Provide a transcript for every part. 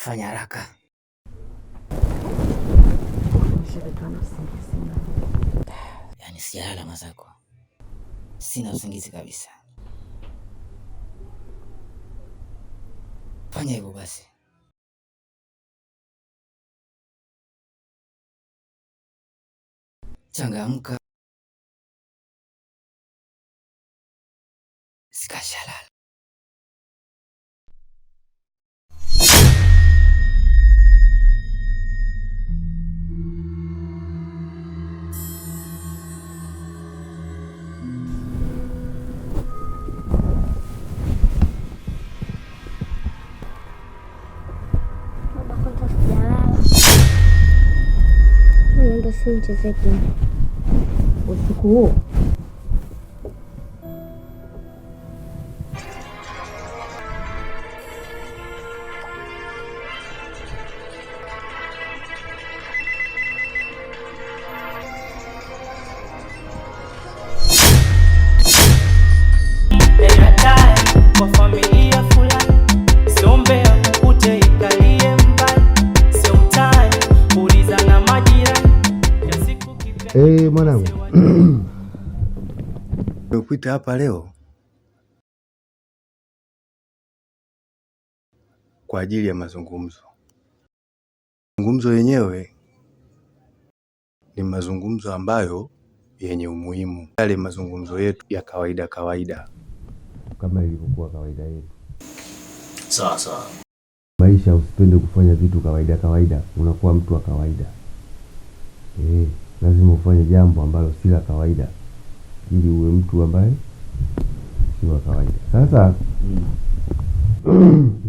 Fanya haraka. Yaani siala mazako. Sina usingizi kabisa. Fanya hivyo basi. Changamka. Sikashalala. Nichezeke usiku huu. Kwa familia fulani siombe ukute ikalie mbali, sio mtani uliza na majirani. Mwanangu, nimekuita hapa leo kwa ajili ya mazungumzo. Mazungumzo yenyewe ni mazungumzo ambayo yenye umuhimu, yale mazungumzo yetu ya kawaida kawaida kama ilivyokuwa kawaida yetu. Sawa sawa. Maisha usipende kufanya vitu kawaida kawaida, unakuwa mtu wa kawaida. Lazima ufanye jambo ambalo si la kawaida ili uwe mtu ambaye si wa kawaida. Sasa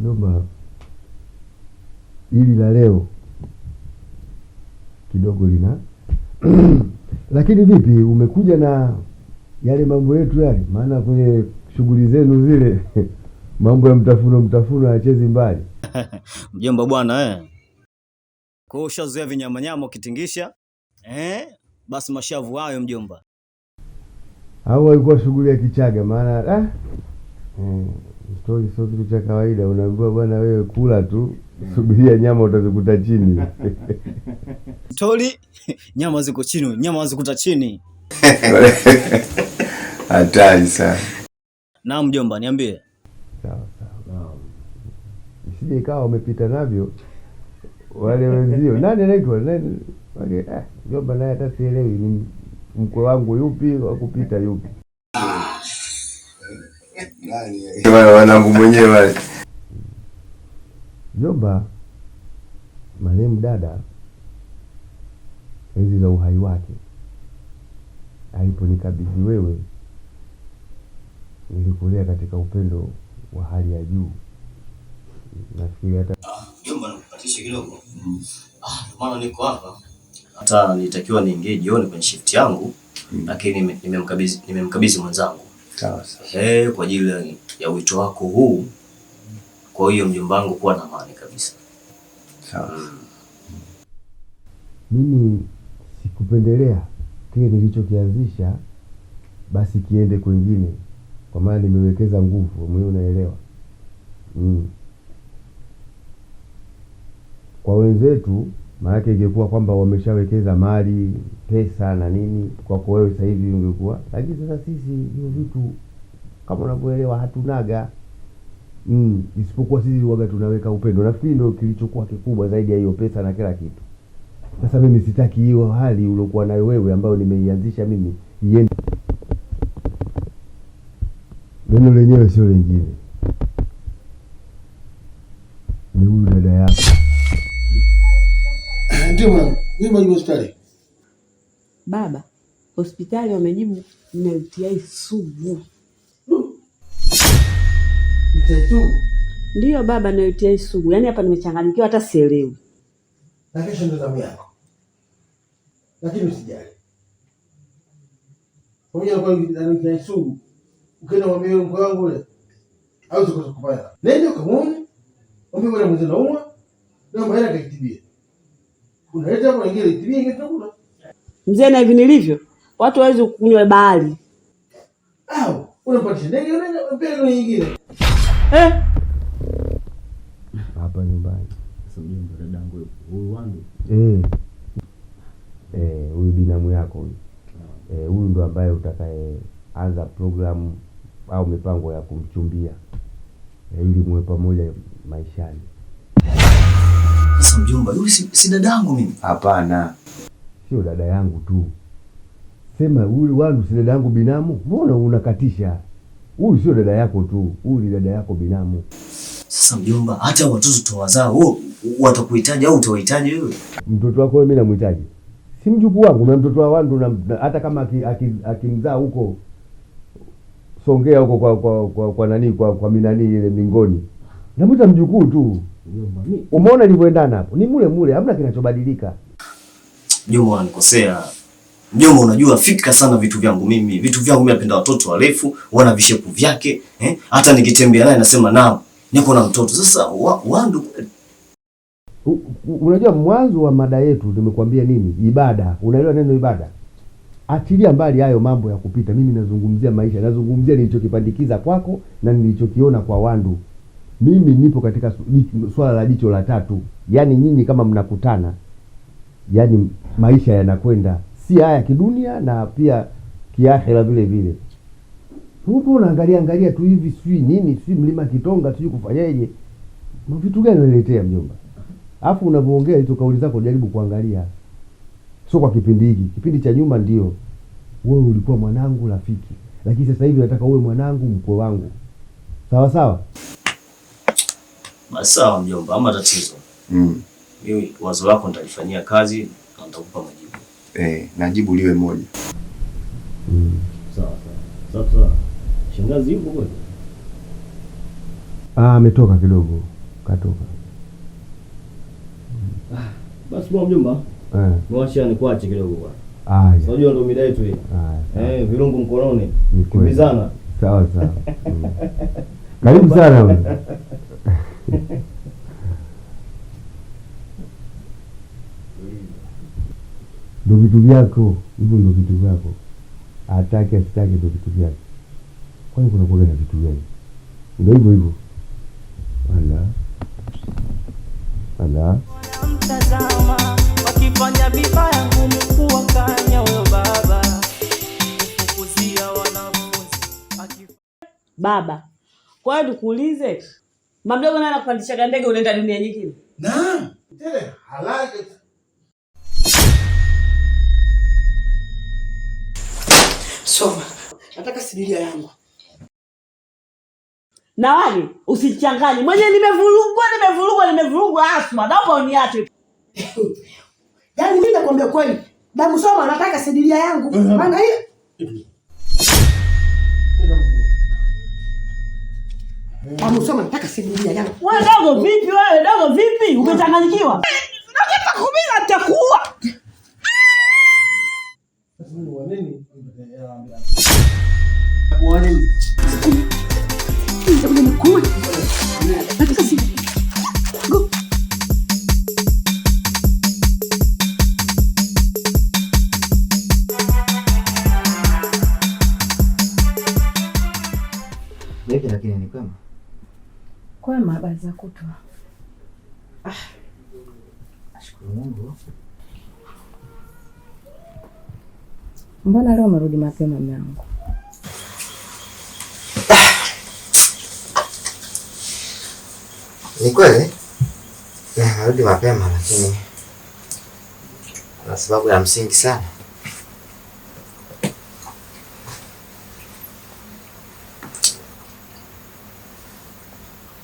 naomba ili la leo kidogo lina lakini vipi, umekuja na yale mambo yetu yale? Maana kwenye shughuli zenu zile mambo ya mtafuno hachezi mbali. Mjomba bwana Kwa hiyo ushazoea vinyamanyama ukitingisha basi mashavu hayo mjomba. Au walikuwa shughuli ya Kichaga? Maana story sio kitu cha kawaida. Unaambiwa bwana, wewe kula tu, subiria nyama utazikuta chini. Story nyama ziko chini, nyama zikuta chini. Hatari sana. Naam mjomba, niambie. Sawa. Isije ikawa umepita navyo wale wenzio. Nani anaitwa nani? Mjomba naye hata sielewi ni mkwe wangu yupi wa kupita yupi. Nani? Wanangu mwenyewe wale. Mjomba, marehemu dada enzi za uhai wake aliponikabidhi wewe, nilikulea katika upendo wa hali ya juu. Nafikiri hata mjomba nakupatisha kidogo. Maana niko hapa. Hata nilitakiwa niingie jioni kwenye shift yangu, lakini nimemkabidhi mwenzangu. Sawa. Kwa ajili ya wito wako huu. Kwa hiyo mjomba wangu kuwa na amani kabisa. Sawa. Mimi sikupendelea kile nilichokianzisha basi kiende kwingine, kwa maana nimewekeza nguvu, mwenyewe unaelewa. Kwa wenzetu maana ingekuwa kwamba wameshawekeza mali, pesa na nini, kwa wewe sasa hivi ungekuwa. Lakini sasa sisi hiyo vitu kama unavyoelewa hatunaga. Isipokuwa sisi waga tunaweka upendo. Nafikiri ndio kilichokuwa kikubwa zaidi ya hiyo pesa na kila kitu. Sasa mimi sitaki hiyo hali uliokuwa nayo wewe ambayo nimeianzisha mimi iende. Neno lenyewe sio lingine, ni huyu dada yako. Ndio mama, mimi majibu hospitali. Baba, hospitali wamejibu na UTI sugu. UTI sugu? Ndio baba, na UTI sugu. Yaani hapa nimechanganyikiwa hata sielewi. Na kesho ndo zamu yako. Lakini usijali. Pamoja na UTI sugu, ukienda mwambie mke wangu yule au tukakupaya. Nenda kamuone. Mwambie bwana mzee naumwa. Na mbaya akitibie. Unaleta hapo ingine itibie ingetakula. Mzee, na hivi nilivyo, watu hawezi kunywa bahari. Unapatisha ndege unaenda mbele nyingine. Hapa nyumbani Huyu binamu yako huyu. Huyu ndo ambaye utakaye anza programu au mipango ya kumchumbia ili muwe pamoja maishani. Sasa mjomba, yule si dadangu mimi. Hapana. Sio dada yangu tu. Sema huyu wangu si dada yangu binamu. Mbona unakatisha? Huyu sio dada yako tu. Huyu ni dada yako binamu. Sasa mjomba, hata watoto tuwazao wao watakuhitaji au utawahitaji wewe? Mtoto wako wewe mimi namhitaji. Si mjukuu wangu na mtoto wa wangu na hata kama akimzaa huko Songea huko kwa nani kwa minani ile Mingoni. Namuita mjukuu tu. Umeona nilivyoendana hapo? Ni mule hamna kinachobadilika. Mjomba unanikosea. Mjomba unajua fika sana vitu vyangu mimi. Vitu vyangu mimi napenda watoto warefu, wana vishepu vyake, Hata nikitembea naye nasema nao niko na mtoto. Sasa wandu unajua mwanzo wa mada yetu nimekuambia nini? Ibada. Unaelewa neno ibada? Achilia mbali hayo mambo ya kupita. Mimi nazungumzia maisha. Nazungumzia nilichokipandikiza kwako na nilichokiona kwa wandu. Mimi nipo katika swala la jicho la tatu. Yaani nyinyi kama mnakutana, yaani maisha yanakwenda si haya kidunia na pia kiakhera vile vile. Hupo unaangalia tu hivi sijui nini, sijui mlima Kitonga, sijui kufanyaje. Vitu gani unaletea mjomba? Alafu unapoongea hizo kauli zako jaribu kuangalia. Sio kwa kipindi hiki. Kipindi cha nyuma ndio wewe ulikuwa mwanangu rafiki. Lakini sasa hivi nataka uwe mwanangu mkwe wangu. Sawa sawa? Sawa mjomba, ama tatizo. Mimi wazo lako nitalifanyia kazi na nitakupa majibu. Na jibu liwe moja. Sawa. Sasa shangazi yupo kweli? Ametoka kidogo. Katoka. Basi kwa mjomba. Mwachane kuache kidogo bwana. Unajua ndo mida yetu hii. Virungu mkononi. Kimbizana. Sawa. Karibu sana wewe. Ndo vitu vyako, hivyo ndo vitu vyako. Atake asitake ndo vitu vyako. Kwani kuna kuoga na vitu gani? Ndio hivyo. Ala. Mtazama wakifanya vibaya ngumu kuwakanya huyo baba. Kufukuzia wanafunzi. Baba, kwa hiyo nikuulize, mamdogo naye anakupandisha ndege unaenda dunia nyingine? Naam. Tele halali. Soma. Nataka sidilia yangu. Na wani, usichanganye. Mwenye nimevurugwa Asma. Naomba uniache. Yaani mimi nakwambia kweli. Damu Soma nataka sidilia yangu. Maana hiyo. Damu Soma nataka sidilia yangu. Wewe dogo vipi? Umechanganyikiwa? Nataka kumila nitakuua. Vipi lakini ni kwema? Kwema, habari za kutwa. Nashukuru Mungu. Mbona leo umerudi mapema mume wangu? Ni kweli? Narudi mapema lakini kuna sababu ya msingi sana.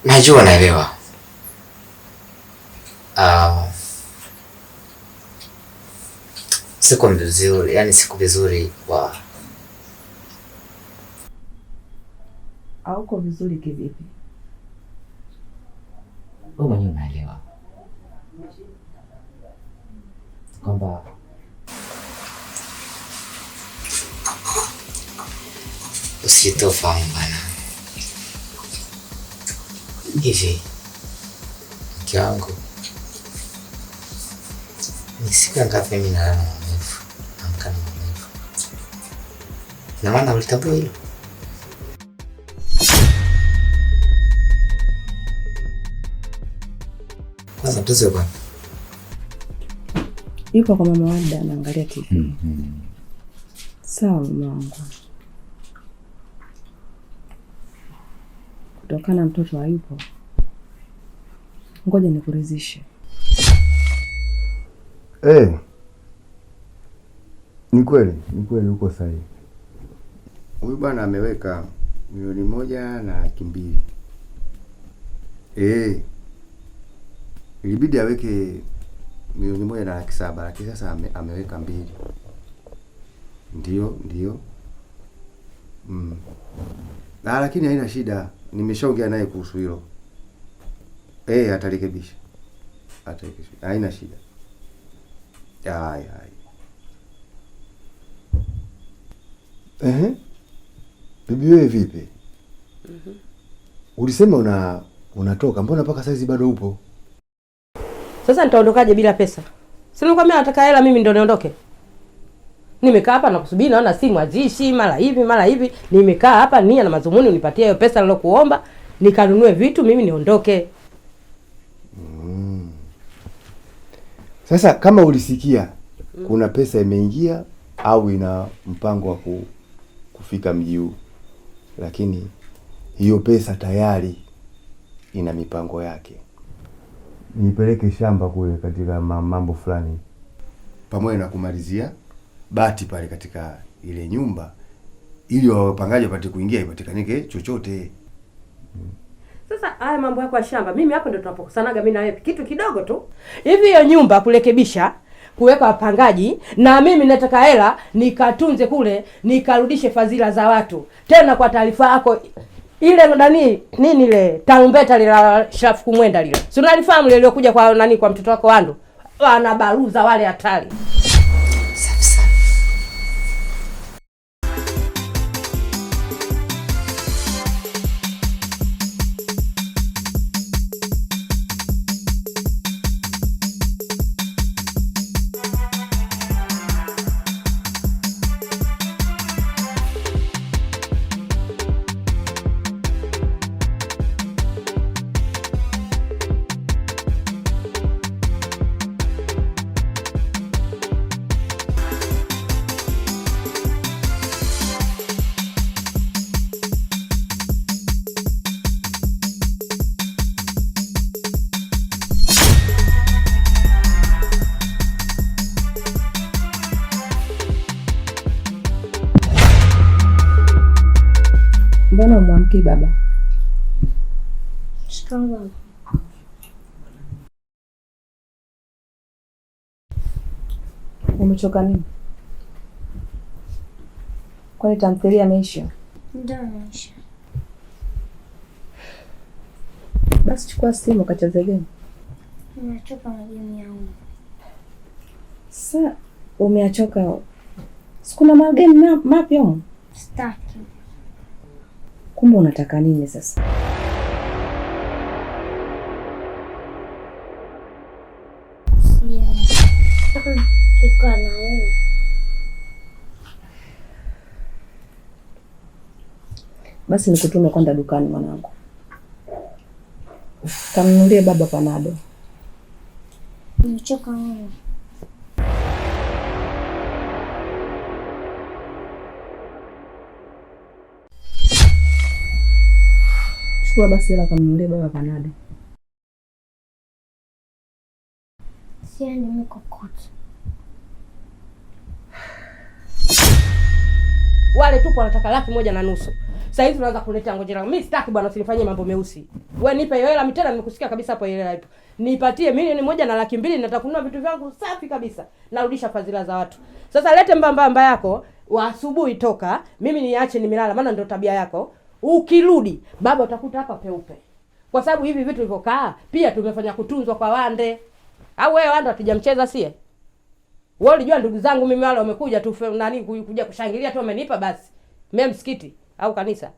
Najua naelewa. Siku vizuri, yani siku vizuri kwa Hauko vizuri kivipi? wewe mwenyewe unaelewa kwamba usitofahamu bana. Hivi mke wangu, ni siku ngapi mimi nalala na maumivu, naamka na maumivu? Na maana ulitambua hilo? Kwanza tuzo bwana. Yuko kwa mama Wanda anaangalia TV. Sawa mama wangu. Kutokana mtoto hayupo, ngoja nikuridhishe. Ni kweli uko sahihi. Huyu bwana ameweka 1,200,000. Ilibidi aweke 1,700,000, lakini sasa ameweka 2. Ndio. Lakini haina shida. Nimeshaongea naye kuhusu hilo. Atarekebisha. Haina shida. Hai. Bibi wewe vipi? Ulisema unatoka, mbona mpaka saizi bado upo? Sasa nitaondokaje bila pesa? Si nilikwambia nataka hela mimi ndio niondoke. Nimekaa hapa na kusubiri, naona simu haziishi, mara hivi. Nimekaa hapa nia na mazumuni unipatie hiyo pesa nilokuomba, nikanunue vitu mimi niondoke. Sasa kama ulisikia kuna pesa imeingia au ina mpango wa kufika mji huu, lakini hiyo pesa tayari ina mipango yake. Nipeleke shamba kule katika mambo fulani, pamoja na kumalizia bati pale katika ile nyumba, ili wapangaji wapate kuingia, ipatikanike chochote. Sasa haya mambo yako ya shamba, mimi hapo ndo tunapokosanaga mimi na wewe kitu kidogo tu. Hivi hiyo nyumba kurekebisha, kuweka wapangaji, na mimi nataka hela nikatunze kule, nikarudishe fadhila za watu. Tena kwa taarifa yako, ile nini ile tarumbeta lile Shafu Kumwenda lile, si unalifahamu lile lilokuja kwa kwa mtoto wako Wandu, wanabaruza wale hatari. Mbona umwamki baba? Shikamoo. Umechoka nini? Kwani tamthilia imeisha? Ndio imeisha. Basi chukua simu kacheze game. Nimechoka na game yangu. Sasa umeachoka. Sikuna magame mapya huko? Sitaki. Kumbe unataka nini sasa? Tuko na wewe. Basi nikutume kwenda dukani mwanangu. Kamnunulie baba panado. Nimechoka mimi. Chukua basi hela kamnunulie baba panado. Siendi mkokote. Wale tupo wanataka 1,100,000. Sasa hivi tunaanza kuleta ngojera. Mimi sitaki bwana, usinifanyie mambo meusi. Wewe nipe hiyo hela, tena nimekusikia kabisa hapo ile hela ipo. Nipatie 1,1,200,000 nataka kununua vitu vyangu safi kabisa. Narudisha fadhila za watu. Sasa lete mbamba yako wa asubuhi toka, mimi niache nimelala, maana ndio tabia yako. Ukirudi, baba utakuta hapa peupe. Kwa sababu hivi vitu vilivyokaa pia tumefanya kutunzwa kwa Wande. Au wewe Wande hatujamcheza sie? Wewe ulijua ndugu zangu mimi wale wamekuja tu kuja kushangilia tu wamenipa basi. Mimi msikiti au kanisa.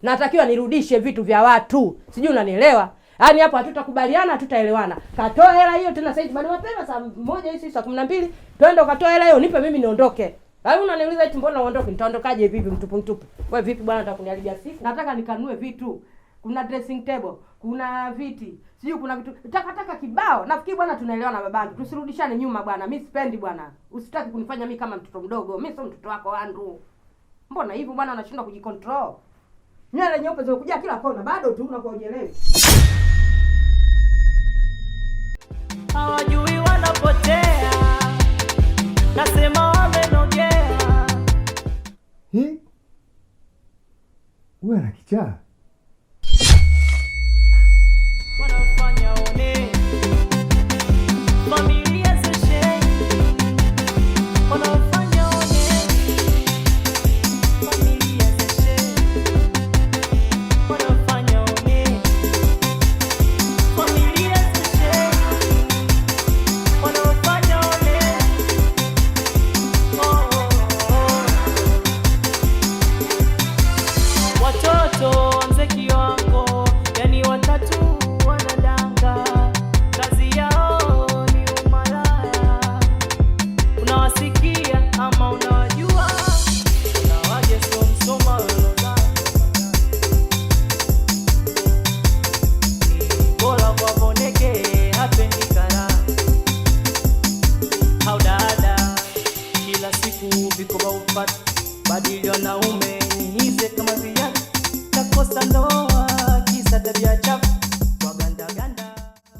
Natakiwa nirudishe vitu vya watu. Sijui unanielewa? Yaani hapo hatutakubaliana, hatutaelewana. Katoa hela hiyo tena sasa hivi bado mapema saa 1 hizi saa 12. Twende ukatoa hela hiyo nipe mimi niondoke. Au unaniuliza eti mbona uondoke? Nitaondokaje vipi mtupu? Wewe vipi bwana, unataka kuniharibia sifa? Nataka nikanue vitu. kuna dressing table, kuna viti, sijui kuna vitu takataka kibao. Nafikiri bwana tunaelewana babangu. Tusirudishane nyuma bwana. Mimi sipendi bwana. Usitaki kunifanya mimi kama mtoto mdogo. Mimi sio mtoto wako Andrew. Mbona hivyo bwana unashindwa kujicontrol? Nywele nyeupe zinakuja kila kona, bado tu unakuelewi. Hawajui wanapotea, nasema wamenogea. Wewe ana kichaa. Wanafanya one familia zishe, wanafanya one familia zishe, wanafanya one familia zishe, wanafanya one watoto wanze kiwango, yani watatu wanadanga, kazi yao ni umalaya. Unawasikia ama unawajua? Unawaje sio msoma weloza, ni bora kwa boneke hapendi kara. Hau dada, kila siku viko vya upata, badili wanaume nihize kama viatu, takosa ndoa kisa tabia chafu.